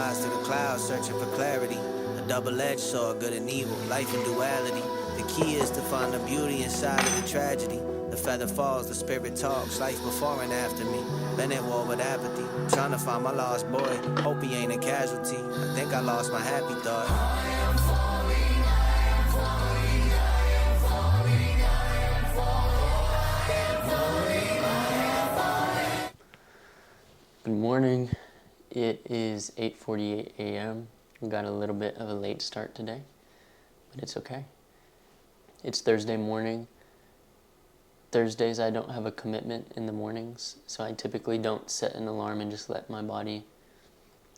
rise to the clouds, searching for clarity. A double-edged sword, good and evil, life in duality. The key is to find the beauty inside of the tragedy. The feather falls, the spirit talks, life before and after me. Been at war with apathy, trying to find my lost boy. Hope he ain't a casualty. I think I lost my happy thought. Good morning. It is 8:48 a.m. We got a little bit of a late start today, but it's okay. It's Thursday morning. Thursdays I don't have a commitment in the mornings, so I typically don't set an alarm and just let my body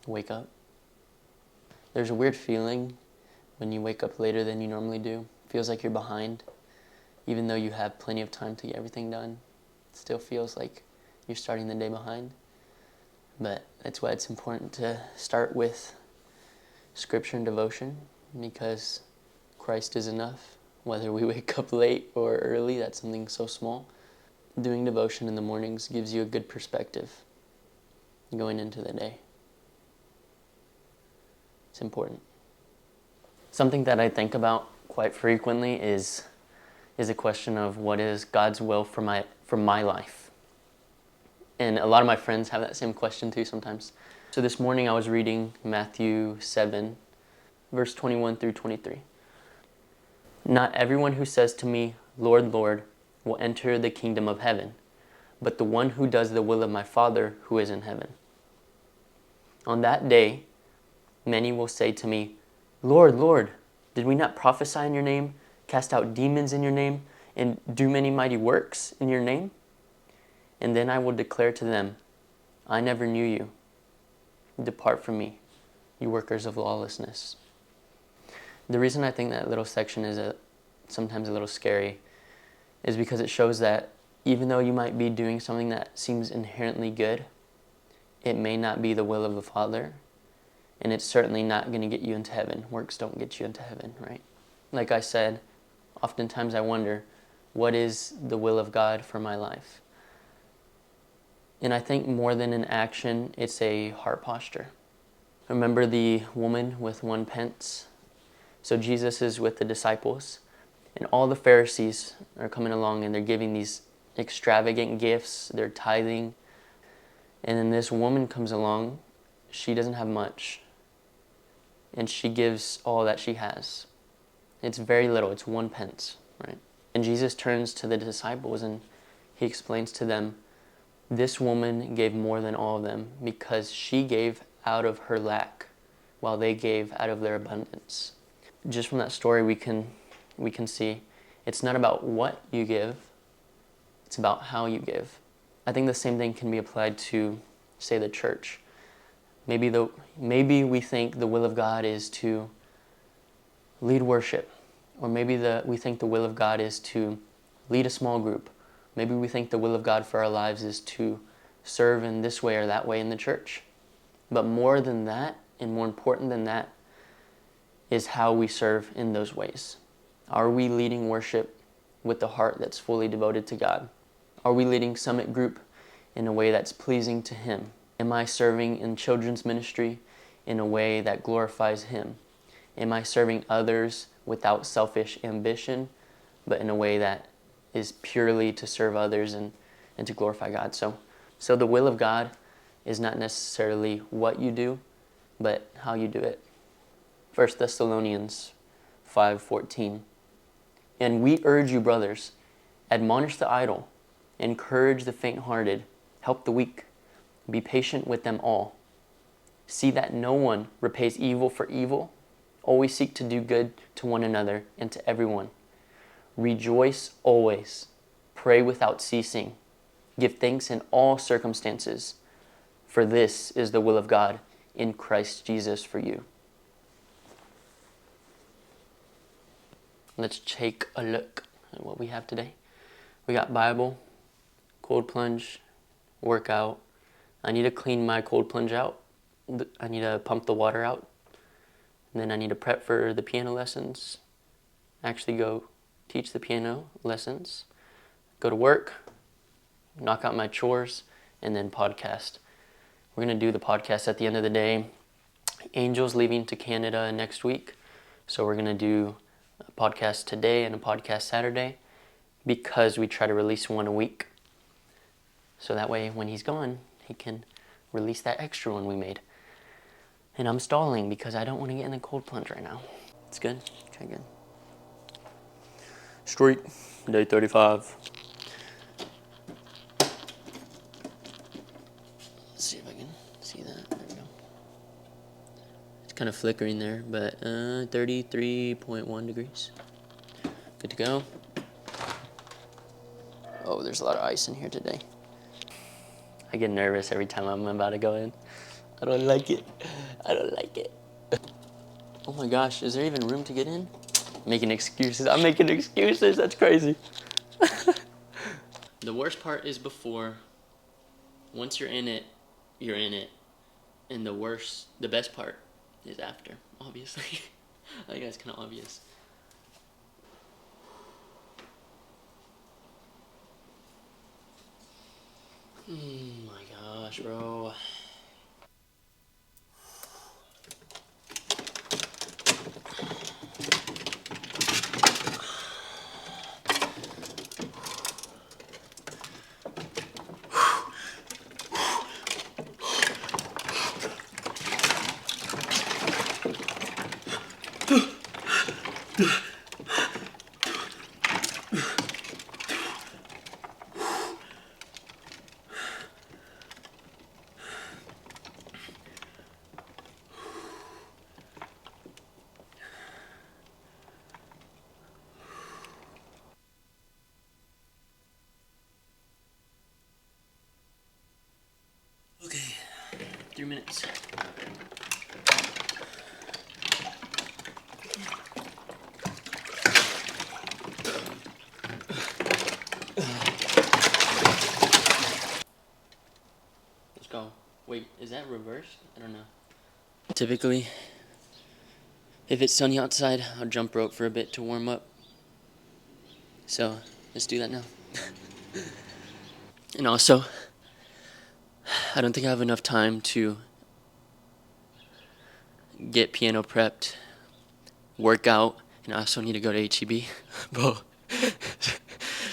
wake up. There's a weird feeling when you wake up later than you normally do. It feels like you're behind. Even though you have plenty of time to get everything done, it still feels like you're starting the day behind. But that's why it's important to start with scripture and devotion, because Christ is enough. Whether we wake up late or early, that's something so small. Doing devotion in the mornings gives you a good perspective going into the day. It's important. Something that I think about quite frequently is a question of what is God's will for my life. And a lot of my friends have that same question too sometimes. So this morning I was reading Matthew 7, verse 21 through 23. Not everyone who says to me, Lord, Lord, will enter the kingdom of heaven, but the one who does the will of my Father who is in heaven. On that day, many will say to me, Lord, Lord, did we not prophesy in your name, cast out demons in your name, and do many mighty works in your name? And then I will declare to them, I never knew you. Depart from me, you workers of lawlessness. The reason I think that little section is sometimes a little scary is because it shows that even though you might be doing something that seems inherently good, it may not be the will of the Father, and it's certainly not going to get you into heaven. Works don't get you into heaven, right? Like I said, oftentimes I wonder, what is the will of God for my life? And I think more than an action, it's a heart posture. Remember the woman with 1 pence? So Jesus is with the disciples, and all the Pharisees are coming along and they're giving these extravagant gifts, they're tithing. And then this woman comes along, she doesn't have much, and she gives all that she has. It's very little, it's 1 pence, right? And Jesus turns to the disciples and he explains to them, this woman gave more than all of them because she gave out of her lack while they gave out of their abundance. Just from that story we can see it's not about what you give, it's about how you give. I think the same thing can be applied to, say, the church. Maybe we think the will of God is to lead worship, or maybe we think the will of God is to lead a small group. Maybe we think the will of God for our lives is to serve in this way or that way in the church. But more than that, and more important than that, is how we serve in those ways. Are we leading worship with the heart that's fully devoted to God? Are we leading Summit Group in a way that's pleasing to Him? Am I serving in children's ministry in a way that glorifies Him? Am I serving others without selfish ambition, but in a way that is purely to serve others and to glorify God? So the will of God is not necessarily what you do, but how you do it. 1 Thessalonians 5:14. And we urge you, brothers, admonish the idle, encourage the faint-hearted, help the weak, be patient with them all. See that no one repays evil for evil. Always seek to do good to one another and to everyone. Rejoice always, pray without ceasing, give thanks in all circumstances, for this is the will of God in Christ Jesus for you. Let's take a look at what we have today. We got Bible, cold plunge, workout. I need to clean my cold plunge out. I need to pump the water out. And then I need to prep for the piano lessons. Actually go teach the piano lessons. Go to work, knock out my chores, and then podcast. We're going to do the podcast at the end of the day. Angel's leaving to Canada next week, so we're going to do a podcast today and a podcast Saturday because we try to release one a week. So that way when he's gone, he can release that extra one we made. And I'm stalling because I don't want to get in the cold plunge right now. It's good? Okay, good. Street, day 35. Let's see if I can see that. There we go. It's kind of flickering there, but 33.1 degrees. Good to go. Oh, there's a lot of ice in here today. I get nervous every time I'm about to go in. I don't like it. I don't like it. Oh my gosh, is there even room to get in? Making excuses. I'm making excuses. That's crazy. The worst part is before. Once you're in it, you're in it. And the best part is after, obviously. I think that's kind of obvious. Oh my gosh, bro. Okay, 3 minutes. Let's go. Wait, is that reversed? I don't know. Typically, if it's sunny outside, I'll jump rope for a bit to warm up. So, let's do that now. And also, I don't think I have enough time to get piano prepped, work out, and I also need to go to HEB. Bro,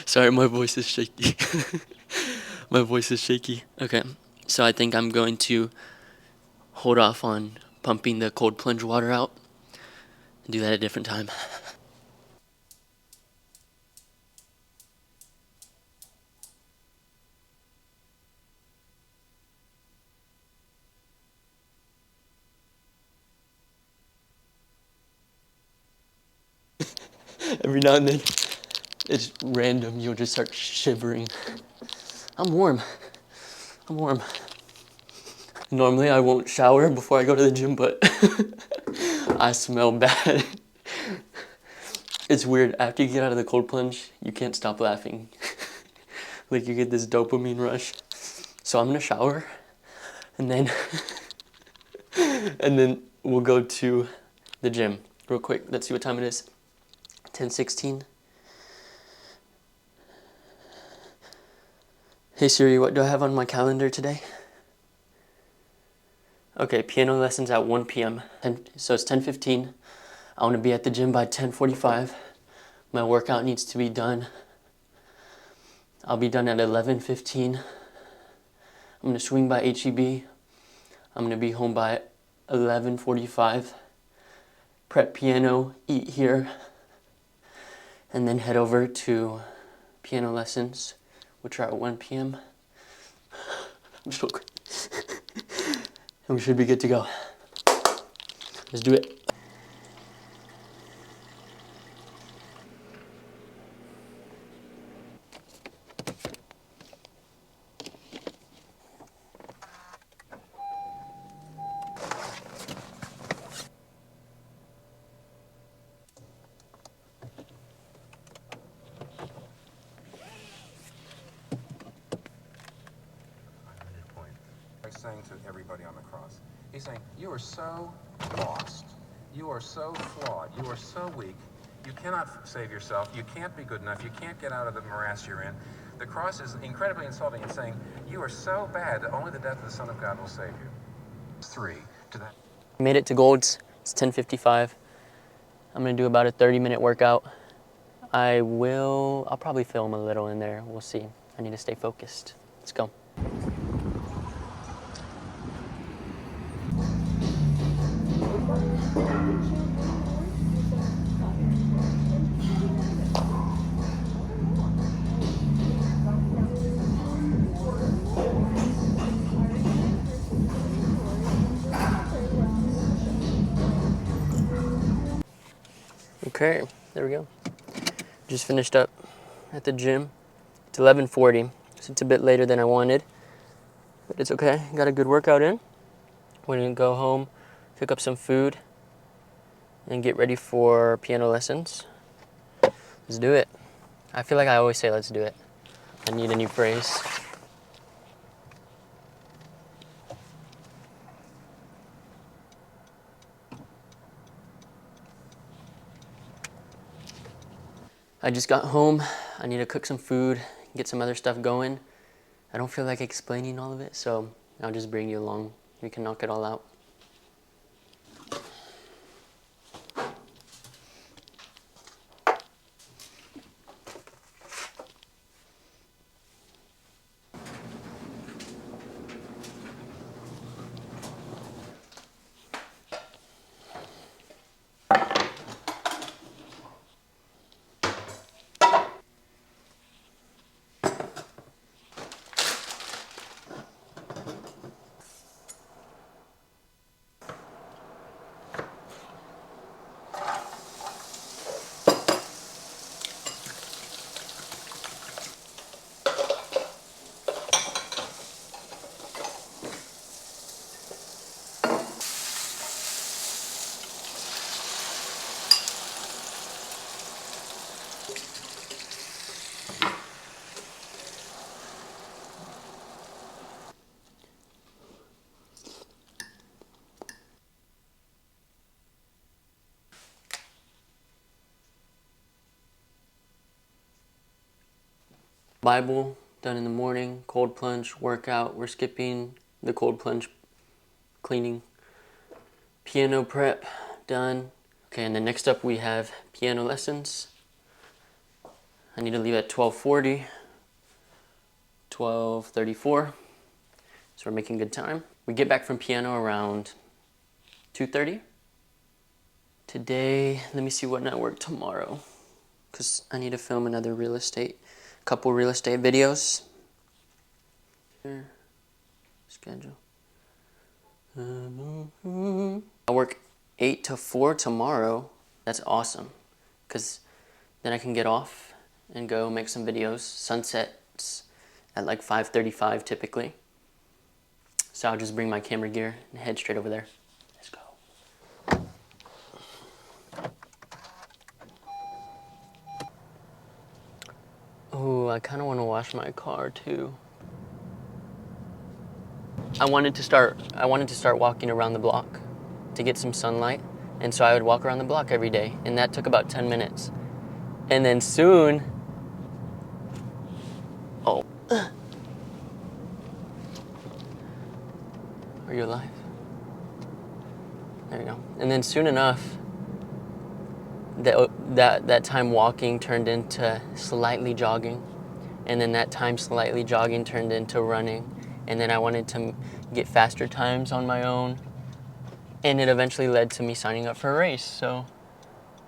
sorry, my voice is shaky. My voice is shaky. Okay, so I think I'm going to hold off on pumping the cold plunge water out and do that at a different time. Every now and then, it's random, you'll just start shivering. I'm warm. I'm warm. Normally I won't shower before I go to the gym, but I smell bad. It's weird, after you get out of the cold plunge, you can't stop laughing. Like you get this dopamine rush. So I'm gonna shower, and then and then we'll go to the gym real quick. Let's see what time it is. 10:16. Hey Siri, what do I have on my calendar today? Okay, piano lessons at 1 p.m. So it's 10:15. I want to be at the gym by 10:45. My workout needs to be done. I'll be done at 11:15. I'm going to swing by HEB. I'm going to be home by 11:45. Prep piano, eat here, and then head over to piano lessons, which are at 1 p.m. I'm so quick. And we should be good to go. Let's do it. Saying to everybody on the cross, he's saying, you are so lost, you are so flawed, you are so weak, you cannot save yourself, you can't be good enough, you can't get out of the morass you're in. The cross is incredibly insulting and saying, you are so bad that only the death of the Son of God will save you. 3 to that. Made it to Gold's. It's 10:55. I'm gonna do about a 30-minute workout. I'll probably film a little in there. We'll see. I need to stay focused. Let's go. Okay, there we go. Just finished up at the gym. It's 11:40, so it's a bit later than I wanted, but it's okay. Got a good workout in. We're gonna go home, pick up some food, and get ready for piano lessons. Let's do it. I feel like I always say let's do it. I need a new phrase. I just got home. I need to cook some food, get some other stuff going. I don't feel like explaining all of it, so I'll just bring you along. We can knock it all out. Bible done in the morning, cold plunge, workout. We're skipping the cold plunge cleaning. Piano prep done. Okay, and then next up we have piano lessons. I need to leave at 12:40, 12:34. So we're making good time. We get back from piano around 2:30. Today, let me see what night I work tomorrow, because I need to film another couple real estate videos. Here, schedule. I work 8 to 4 tomorrow. That's awesome, because then I can get off and go make some videos. Sunsets at like 5:35 typically. So I'll just bring my camera gear and head straight over there. Let's go. Oh, I kind of want to wash my car too. I wanted to start walking around the block to get some sunlight, and so I would walk around the block every day, and that took about 10 minutes. And then soon, oh, are you alive? There you go. And then soon enough, that time walking turned into slightly jogging, and then that time slightly jogging turned into running, and then I wanted to get faster times on my own, and it eventually led to me signing up for a race. So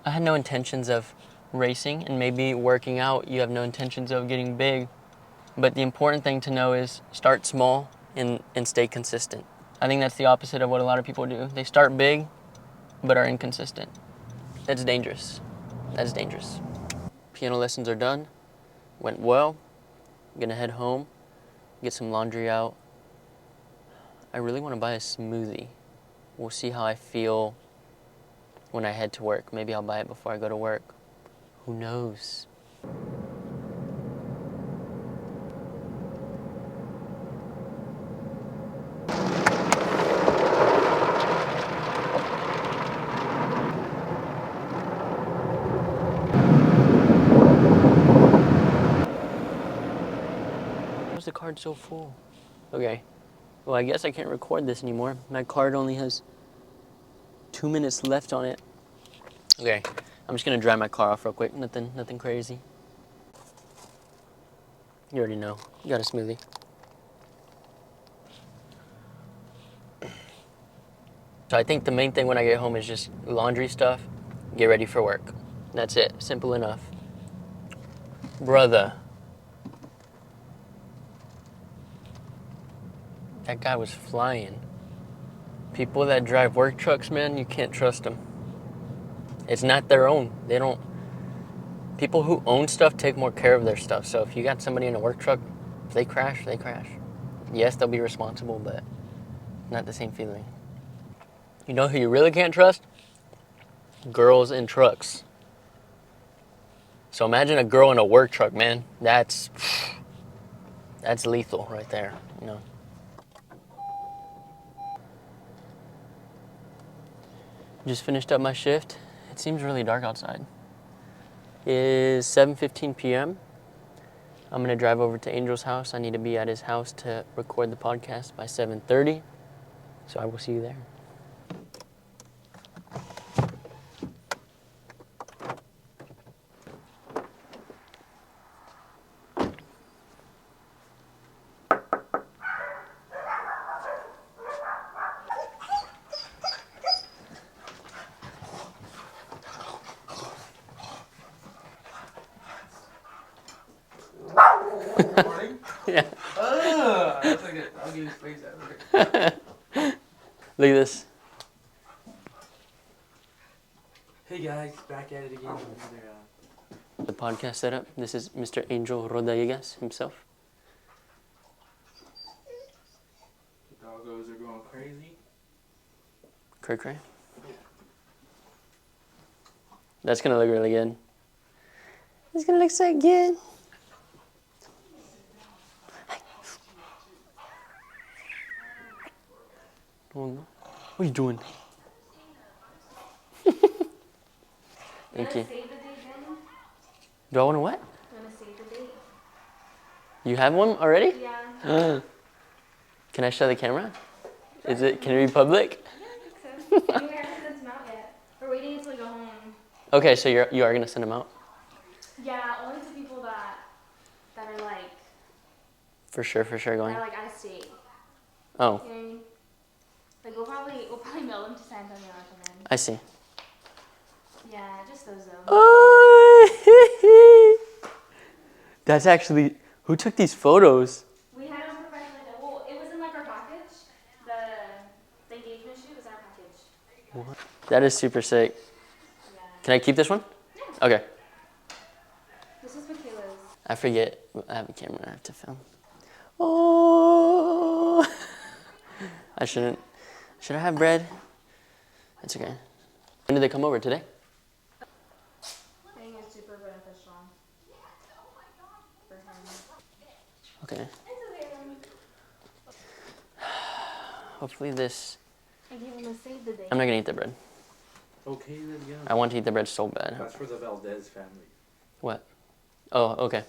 I had no intentions of racing, and maybe working out, you have no intentions of getting big, but the important thing to know is start small and stay consistent. I think that's the opposite of what a lot of people do. They start big, but are inconsistent. That's dangerous. That's dangerous. Piano lessons are done. Went well. I'm gonna head home, get some laundry out. I really want to buy a smoothie. We'll see how I feel when I head to work. Maybe I'll buy it before I go to work. Who knows? Why is the card so full? Okay. Well, I guess I can't record this anymore. My card only has 2 minutes left on it. Okay, I'm just gonna dry my car off real quick. Nothing crazy. You already know. You got a smoothie. So I think the main thing when I get home is just laundry stuff, get ready for work. That's it. Simple enough. Brother. That guy was flying. People that drive work trucks, man, you can't trust them. It's not their own. They don't. People who own stuff take more care of their stuff. So if you got somebody in a work truck, if they crash, they crash. Yes, they'll be responsible, but not the same feeling. You know who you really can't trust? Girls in trucks. So imagine a girl in a work truck, man. That's lethal right there, you know. Just finished up my shift. It seems really dark outside. It is 7:15 p.m. I'm gonna drive over to Angel's house. I need to be at his house to record the podcast by 7:30. So I will see you there. Recording? Yeah. That's like a doggy face ever. Look at this. Hey guys, back at it again with another, The podcast setup. This is Mr. Angel Rodriguez himself. the doggos are going crazy. Cray cray. That's gonna look really good. It's gonna look so good. Oh, no. What are you doing? Thank you. Save the date then? Do I want to what? You wanna save the date? You have one already? Yeah. Can I show the camera? Is it? Can it be public? I think so. We haven't sent them out yet. We're waiting until we go home. Okay, so you are gonna send them out Yeah, only to people that are like for sure going. out of state. Oh, You know what I mean? Like we'll probably mail them to San Antonio or something. I see. Yeah, just those though. Oh, that's actually who took these photos. We had them professionally done. Well, it was in like our package. The engagement shoot was in our package. That is super sick. Yeah. Can I keep this one? Yeah. Okay. This is Michaela's. I forget. I have a camera. I have to film. Oh, I shouldn't. Should I have bread? It's okay. When did they come over? Today? I think it's super beneficial for him. Okay. It's okay. Hopefully this. I gave him a save the date. I'm not gonna eat the bread. Okay then, yeah. I want to eat the bread so bad. That's for the Valdez family. What? Oh, okay.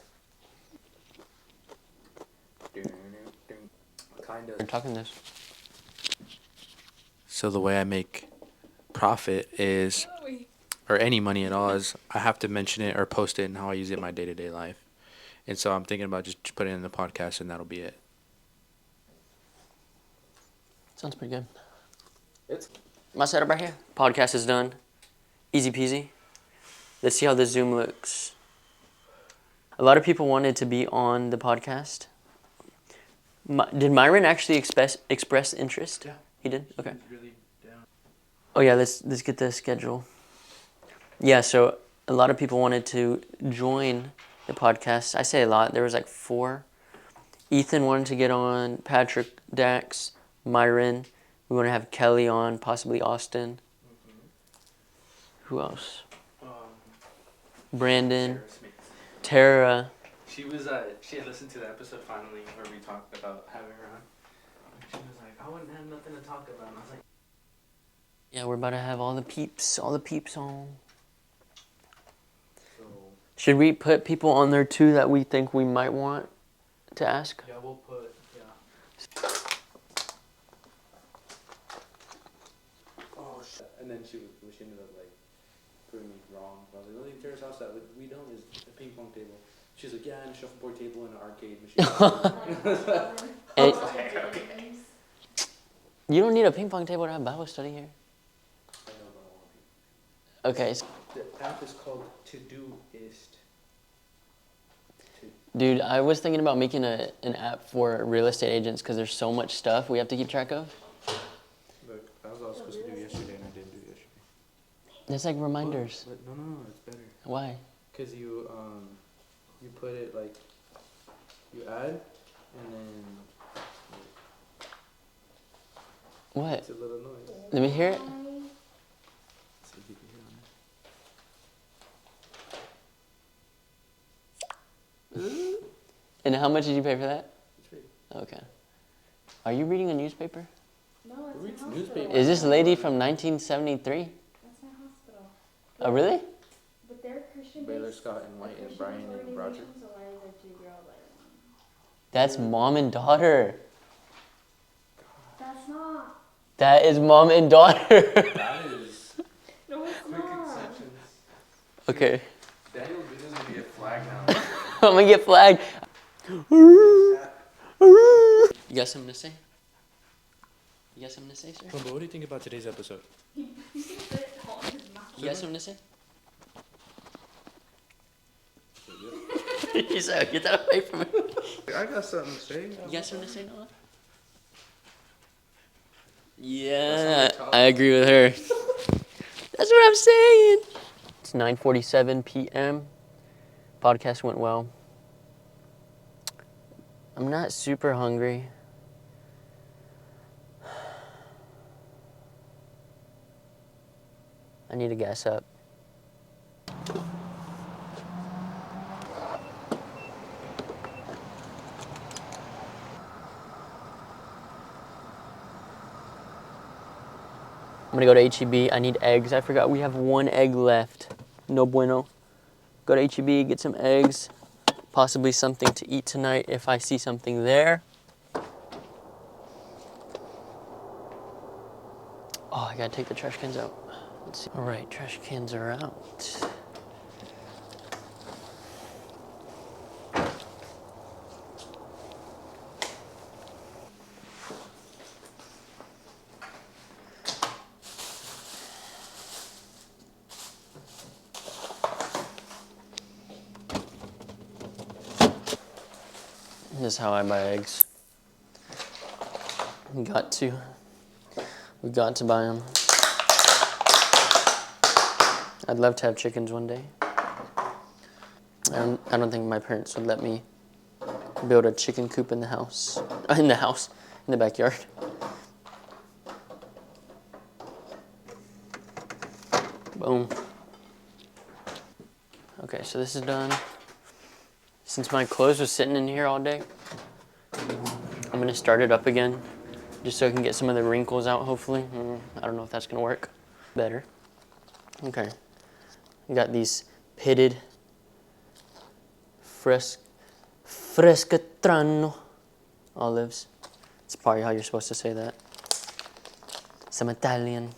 Kind We're talking this. So the way I make profit is, or any money at all, is I have to mention it or post it and how I use it in my day-to-day life. And so I'm thinking about just putting it in the podcast and that'll be it. Sounds pretty good. It's My setup right here. Podcast is done. Easy peasy. Let's see how the Zoom looks. A lot of people wanted to be on the podcast. Did Myron actually express interest? Yeah. He did? Okay. really down. Oh yeah, let's get the schedule. Yeah, so a lot of people wanted to join the podcast. I say a lot. There was like 4. Ethan wanted to get on, Patrick, Dax, Myron. We want to have Kelly on, possibly Austin. Who else? Brandon, Sarah Smith. Tara. She was she had listened to the episode finally where we talked about having her on. She was like, I wouldn't have nothing to talk about. And I was like, Yeah, we're about to have all the peeps on. so Should we put people on there too that we think we might want to ask? yeah, we'll put Oh shit. And then she ended up like proving me wrong. I was like, the only terrace house that we don't is a ping pong table. She's like, yeah, and a shuffleboard table and an arcade machine. And you don't need a ping pong table to have Bible study here. I know, but I want Okay, so, to. The app is called Todoist. dude, I was thinking about making an app for real estate agents because there's so much stuff we have to keep track of. Look, that was all I was supposed to do yesterday, and I didn't do it yesterday. It's like reminders. But no, it's better. Why? Cause you put it like, you add, and then What? it's a little noise. Let me hear it. See if you can hear on it. And how much did you pay for that? It's free. Okay. Are you reading a newspaper? No, Who it's reads my hospital. newspaper? Is this lady from 1973? That's my hospital. Oh, really? But they're Christian Baylor, based. Scott, and White, and Brian, and Roger. So why is there two girls like That's mom and daughter. That's not. That is mom and daughter. That is No, it's quick not. exceptions. Okay. Daniel's video's gonna be a flag now. I'm gonna get flagged. You got something to say? You got something to say, sir? But what do you think about today's episode? You got something to say? You said, get that away from me. I got something to say. You got something to say, Noah? Yeah, I agree with her. That's what I'm saying. It's 9:47 p.m. Podcast went well. I'm not super hungry. I need to gas up. I'm gonna go to HEB. I need eggs. I forgot we have one egg left. No bueno. Go to HEB, get some eggs. Possibly something to eat tonight if I see something there. Oh, I gotta take the trash cans out. Let's see. All right, trash cans are out. This is how I buy eggs. We got to buy them. I'd love to have chickens one day. I don't think my parents would let me build a chicken coop in the house. In the backyard. Boom. Okay, so this is done. Since my clothes was sitting in here all day, I'm gonna start it up again, just so I can get some of the wrinkles out, hopefully. I don't know if that's gonna work. Better. Okay. We got these pitted Frescatrano olives. It's probably how you're supposed to say that. Some Italian.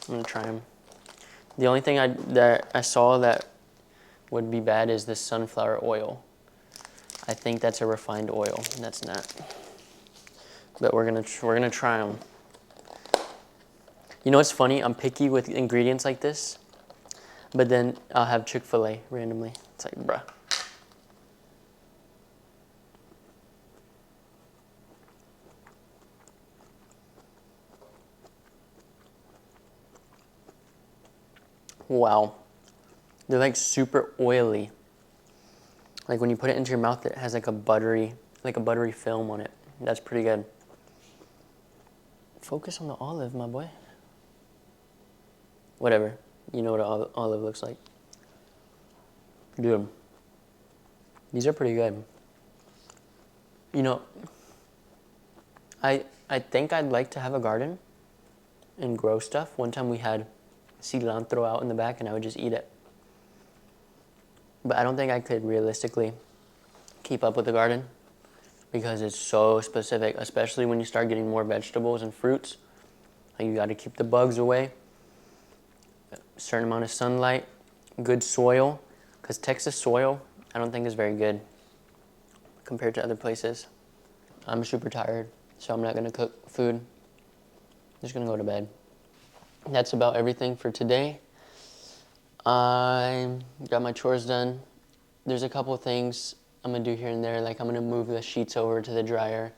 I'm gonna try them. The only thing that I saw that would be bad is this sunflower oil. I think that's a refined oil. That's not. But we're gonna try them. You know what's funny? I'm picky with ingredients like this, but then I'll have Chick-fil-A randomly. It's like, bruh. Wow. They're like super oily. Like when you put it into your mouth, it has like a buttery film on it. That's pretty good. Focus on the olive, my boy. Whatever. You know what an olive looks like. Dude. These are pretty good. You know, I think I'd like to have a garden and grow stuff. One time we had cilantro out in the back and I would just eat it. But I don't think I could realistically keep up with the garden because it's so specific, especially when you start getting more vegetables and fruits. Like, you got to keep the bugs away, a certain amount of sunlight, good soil, because Texas soil I don't think is very good compared to other places. I'm super tired, so I'm not going to cook food. I'm just going to go to bed. That's about everything for today. I got my chores done. There's a couple things I'm going to do here and there, like I'm going to move the sheets over to the dryer.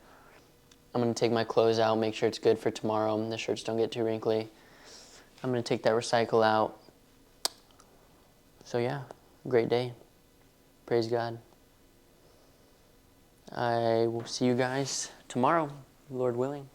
I'm going to take my clothes out, make sure it's good for tomorrow, and the shirts don't get too wrinkly. I'm going to take that recycle out. So yeah, great day. Praise God. I will see you guys tomorrow, Lord willing.